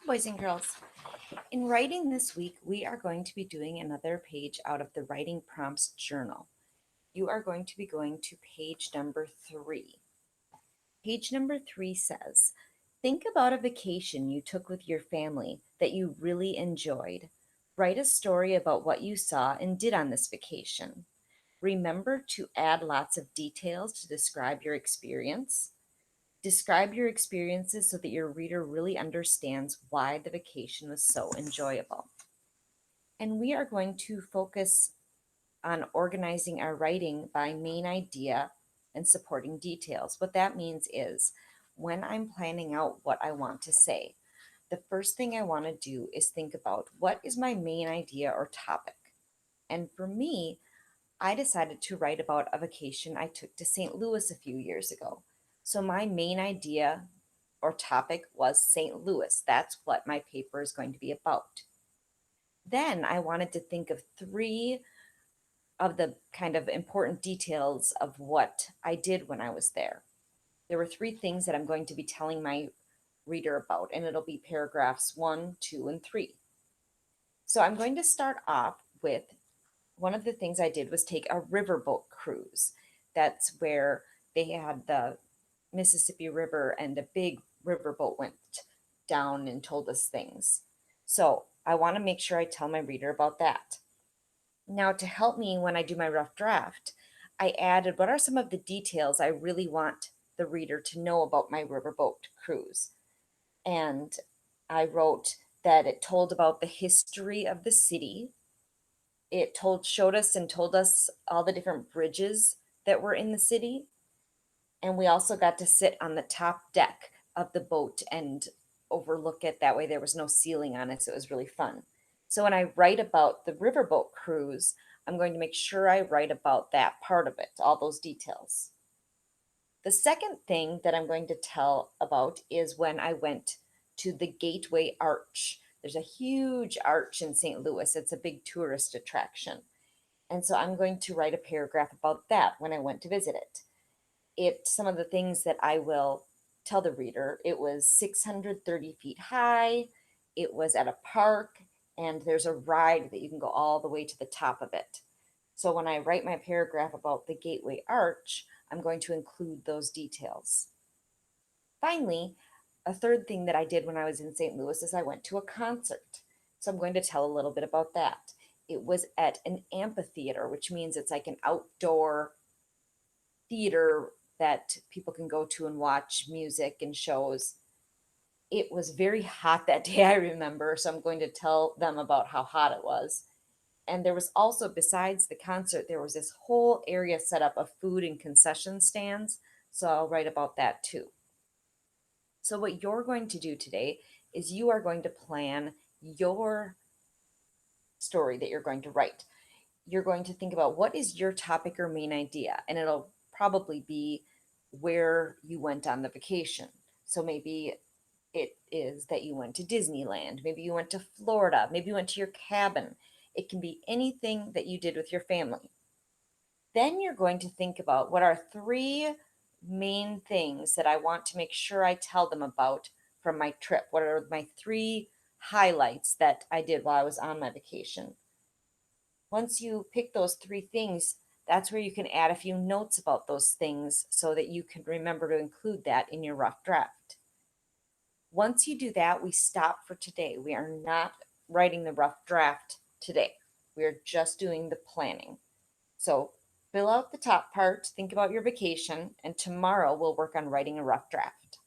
Boys and girls, in writing this week, we are going to be doing another page out of the Writing Prompts Journal. You are going to be going to page number 3. Page number 3 says, think about a vacation you took with your family that you really enjoyed. Write a story about what you saw and did on this vacation. Remember to add lots of details to describe your experience. Describe your experiences so that your reader really understands why the vacation was so enjoyable. And we are going to focus on organizing our writing by main idea and supporting details. What that means is when I'm planning out what I want to say, the first thing I want to do is think about what is my main idea or topic. And for me, I decided to write about a vacation I took to St. Louis a few years ago. So my main idea or topic was St. Louis. That's what my paper is going to be about. Then I wanted to think of 3 of the kind of important details of what I did when I was there. There were 3 things that I'm going to be telling my reader about, and it'll be paragraphs 1, 2, and 3. So I'm going to start off with one of the things I did was take a riverboat cruise. That's where they had the Mississippi River and a big riverboat went down and told us things. So I want to make sure I tell my reader about that. Now, to help me when I do my rough draft, I added what are some of the details I really want the reader to know about my riverboat cruise. And I wrote that it told about the history of the city. It showed us and told us all the different bridges that were in the city. And we also got to sit on the top deck of the boat and overlook it. That way there was no ceiling on it, so it was really fun. So when I write about the riverboat cruise, I'm going to make sure I write about that part of it, all those details. The second thing that I'm going to tell about is when I went to the Gateway Arch. There's a huge arch in St. Louis. It's a big tourist attraction. And so I'm going to write a paragraph about that when I went to visit it. Some of the things that I will tell the reader, it was 630 feet high, it was at a park, and there's a ride that you can go all the way to the top of it. So when I write my paragraph about the Gateway Arch, I'm going to include those details. Finally, a third thing that I did when I was in St. Louis is I went to a concert. So I'm going to tell a little bit about that. It was at an amphitheater, which means it's like an outdoor theater that people can go to and watch music and shows. It was very hot that day, I remember, so I'm going to tell them about how hot it was. And there was also, besides the concert, there was this whole area set up of food and concession stands. So I'll write about that too. So what you're going to do today is you are going to plan your story that you're going to write. You're going to think about what is your topic or main idea, and it'll probably be where you went on the vacation. So maybe it is that you went to Disneyland, maybe you went to Florida, maybe you went to your cabin. It can be anything that you did with your family. Then you're going to think about what are 3 main things that I want to make sure I tell them about from my trip. What are my 3 highlights that I did while I was on my vacation? Once you pick those 3 things, that's where you can add a few notes about those things so that you can remember to include that in your rough draft. Once you do that, we stop for today. We are not writing the rough draft today. We are just doing the planning. So fill out the top part, think about your vacation, and tomorrow we'll work on writing a rough draft.